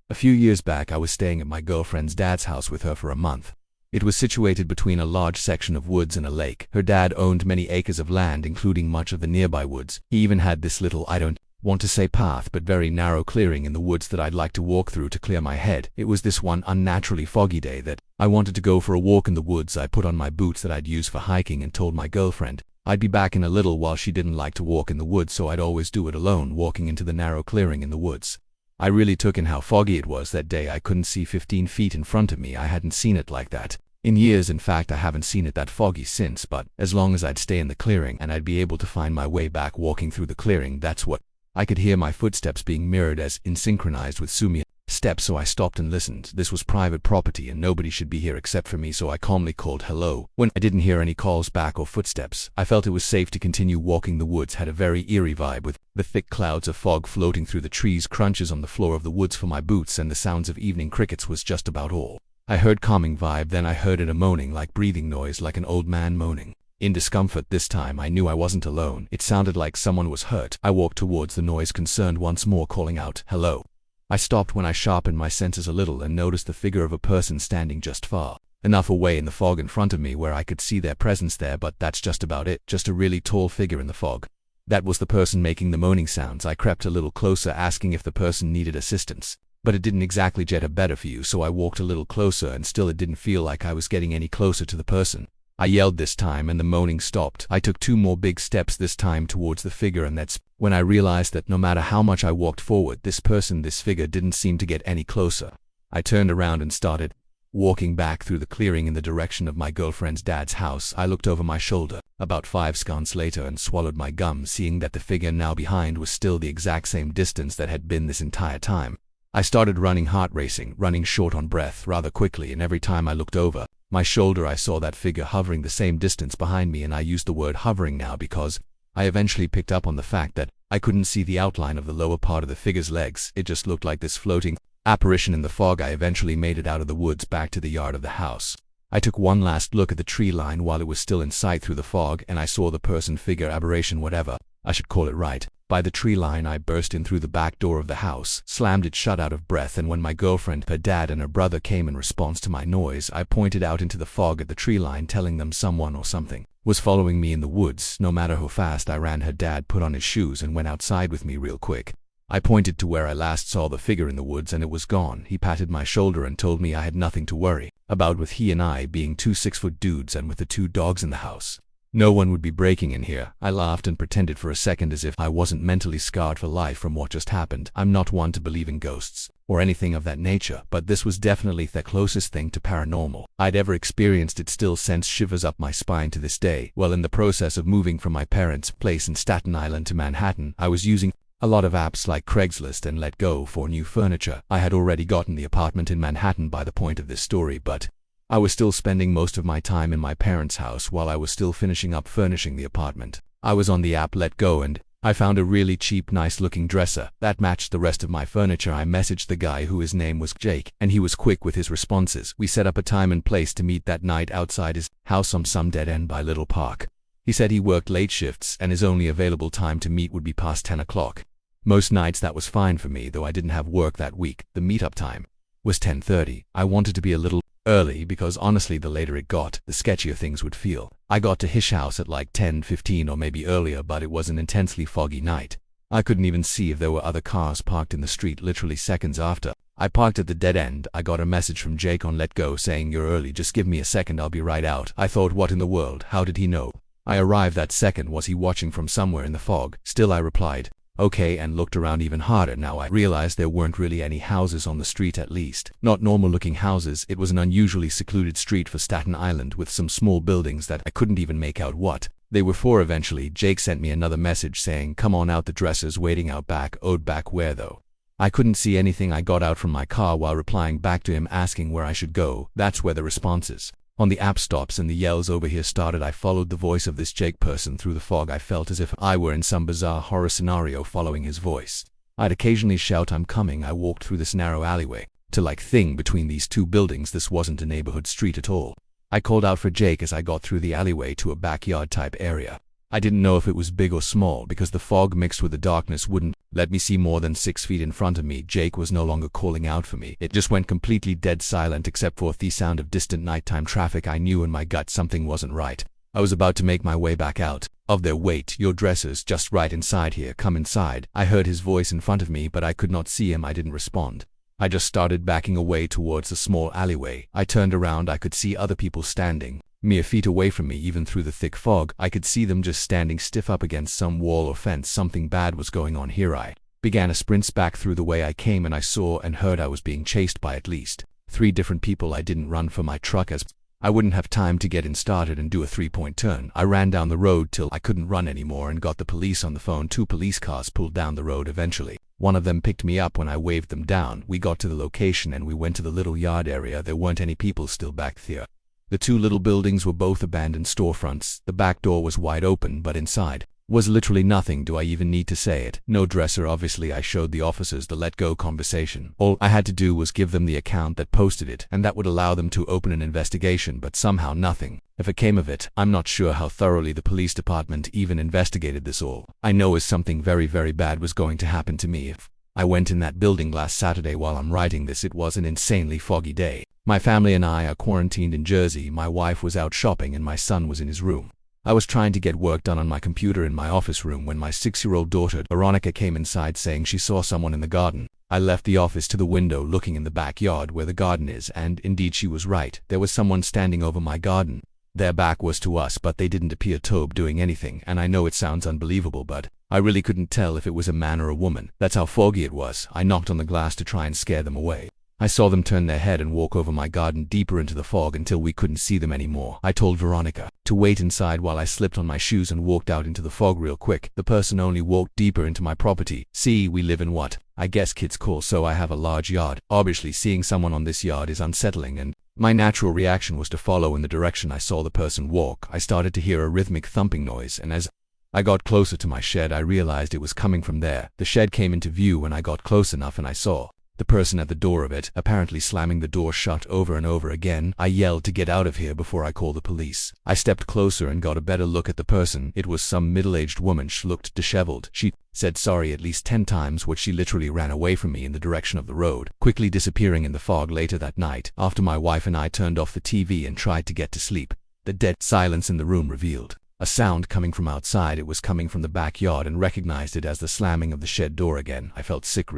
A few years back I was staying at my girlfriend's dad's house with her for a month. It was situated between a large section of woods and a lake. Her dad owned many acres of land, including much of the nearby woods. He even had this little, I don't want to say path, but very narrow clearing in the woods that I'd like to walk through to clear my head. It was this one unnaturally foggy day that I wanted to go for a walk in the woods. I put on my boots that I'd use for hiking and told my girlfriend I'd be back in a little. While she didn't like to walk in the woods, so I'd always do it alone, walking into the narrow clearing in the woods. I really took in how foggy it was that day. I couldn't see 15 feet in front of me. I hadn't seen it like that in years. In fact, I haven't seen it that foggy since, but as long as I'd stay in the clearing and I'd be able to find my way back walking through the clearing, that's what. I could hear my footsteps being mirrored as in synchronized with Sumia's steps, so I stopped and listened. This was private property and nobody should be here except for me, so I calmly called hello. When I didn't hear any calls back or footsteps, I felt it was safe to continue walking. The woods had a very eerie vibe, with the thick clouds of fog floating through the trees, crunches on the floor of the woods for my boots, and the sounds of evening crickets was just about all I heard. Calming vibe. Then I heard it, a moaning, like breathing noise, like an old man moaning in discomfort. This time I knew I wasn't alone. It sounded like someone was hurt. I walked towards the noise, concerned once more, calling out, hello. I stopped when I sharpened my senses a little and noticed the figure of a person standing just far enough away in the fog in front of me where I could see their presence there, but that's just about it. Just a really tall figure in the fog. That was the person making the moaning sounds. I crept a little closer, asking if the person needed assistance, but it didn't exactly get a better view, so I walked a little closer, and still it didn't feel like I was getting any closer to the person. I yelled this time and the moaning stopped. I took 2 more big steps, this time towards the figure, and that's when I realized that no matter how much I walked forward, this figure didn't seem to get any closer. I turned around and started walking back through the clearing in the direction of my girlfriend's dad's house. I looked over my shoulder about 5 seconds later and swallowed my gum, seeing that the figure now behind was still the exact same distance that had been this entire time. I started running, heart racing, running short on breath rather quickly, and every time I looked over my shoulder I saw that figure hovering the same distance behind me. And I use the word hovering now because I eventually picked up on the fact that I couldn't see the outline of the lower part of the figure's legs. It just looked like this floating apparition in the fog. I eventually made it out of the woods back to the yard of the house. I took one last look at the tree line while it was still in sight through the fog, and I saw the person, figure, aberration, whatever I should call it, right by the tree line. I burst in through the back door of the house, slammed it shut out of breath, and when my girlfriend, her dad, and her brother came in response to my noise, I pointed out into the fog at the tree line, telling them someone or something was following me in the woods. No matter how fast I ran, her dad put on his shoes and went outside with me real quick. I pointed to where I last saw the figure in the woods, and it was gone. He patted my shoulder and told me I had nothing to worry about, with he and I being 2 6-foot dudes and with the 2 dogs in the house. No one would be breaking in here. I laughed and pretended for a second as if I wasn't mentally scarred for life from what just happened. I'm not one to believe in ghosts or anything of that nature, but this was definitely the closest thing to paranormal I'd ever experienced. It still sends shivers up my spine to this day. Well, in the process of moving from my parents' place in Staten Island to Manhattan, I was using a lot of apps like Craigslist and Let Go for new furniture. I had already gotten the apartment in Manhattan by the point of this story, but I was still spending most of my time in my parents' house while I was still finishing up furnishing the apartment. I was on the app Let Go and I found a really cheap, nice-looking dresser that matched the rest of my furniture. I messaged the guy, who his name was Jake, and he was quick with his responses. We set up a time and place to meet that night outside his house on some dead end by Little Park. He said he worked late shifts and his only available time to meet would be past 10 o'clock. Most nights that was fine for me, though I didn't have work that week. The meetup time was 10:30. I wanted to be a little early because honestly the later it got, the sketchier things would feel. I got to his house at like 10:15 or maybe earlier, but it was an intensely foggy night. I couldn't even see if there were other cars parked in the street. Literally seconds after I parked at the dead end, I got a message from Jake on Let Go saying, "You're early, just give me a second, I'll be right out." I thought, what in the world? How did he know I arrived that second? Was he watching from somewhere in the fog? Still, I replied, "Okay," and looked around even harder. Now I realized there weren't really any houses on the street, at least not normal-looking houses. It was an unusually secluded street for Staten Island, with some small buildings that I couldn't even make out what they were for. Eventually, Jake sent me another message saying, "Come on out, the dresser's waiting out back." Owed back where though? I couldn't see anything. I got out from my car while replying back to him asking where I should go. That's where the responses on the app stops and the yells over here started. I followed the voice of this Jake person through the fog. I felt as if I were in some bizarre horror scenario following his voice. I'd occasionally shout, "I'm coming." I walked through this narrow alleyway to like thing between these 2 buildings. This wasn't a neighborhood street at all. I called out for Jake as I got through the alleyway to a backyard type area. I didn't know if it was big or small because the fog mixed with the darkness wouldn't let me see more than 6 feet in front of me. Jake was no longer calling out for me. It just went completely dead silent except for the sound of distant nighttime traffic. I knew in my gut something wasn't right. I was about to make my way back out of there. "Wait, your dresser's just right inside here. Come inside." I heard his voice in front of me, but I could not see him. I didn't respond. I just started backing away towards a small alleyway. I turned around. I could see other people standing mere feet away from me. Even through the thick fog, I could see them just standing stiff up against some wall or fence. Something bad was going on here. I began a sprint back through the way I came, and I saw and heard I was being chased by at least 3 different people. I didn't run for my truck as I wouldn't have time to get in started and do a 3-point turn. I ran down the road till I couldn't run anymore and got the police on the phone. 2 police cars pulled down the road eventually. One of them picked me up when I waved them down. We got to the location and we went to the little yard area. There weren't any people still back there. The 2 little buildings were both abandoned storefronts. The back door was wide open, but inside was literally nothing. Do I even need to say it? No dresser. Obviously, I showed the officers the let go conversation. All I had to do was give them the account that posted it, and that would allow them to open an investigation, but somehow nothing. If it came of it, I'm not sure how thoroughly the police department even investigated this. All I know is something very, very bad was going to happen to me if I went in that building last Saturday. While I'm writing this, it was an insanely foggy day. My family and I are quarantined in Jersey. My wife was out shopping and my son was in his room. I was trying to get work done on my computer in my office room when my 6-year-old daughter, Veronica, came inside saying she saw someone in the garden. I left the office to the window looking in the backyard where the garden is, and indeed she was right. There was someone standing over my garden. Their back was to us, but they didn't appear to be doing anything, and I know it sounds unbelievable, but I really couldn't tell if it was a man or a woman. That's how foggy it was. I knocked on the glass to try and scare them away. I saw them turn their head and walk over my garden deeper into the fog until we couldn't see them anymore. I told Veronica to wait inside while I slipped on my shoes and walked out into the fog real quick. The person only walked deeper into my property. See, we live in what I guess kids call, so I have a large yard. Obviously, seeing someone on this yard is unsettling, and my natural reaction was to follow in the direction I saw the person walk. I started to hear a rhythmic thumping noise, and as I got closer to my shed, I realized it was coming from there. The shed came into view when I got close enough, and I saw the person at the door of it, apparently slamming the door shut over and over again. I yelled to get out of here before I called the police. I stepped closer and got a better look at the person. It was some middle-aged woman. She looked disheveled. She said sorry at least 10 times, which she literally ran away from me in the direction of the road, quickly disappearing in the fog. Later that night, after my wife and I turned off the TV and tried to get to sleep, the dead silence in the room revealed a sound coming from outside. It was coming from the backyard, and recognized it as the slamming of the shed door again. I felt sick.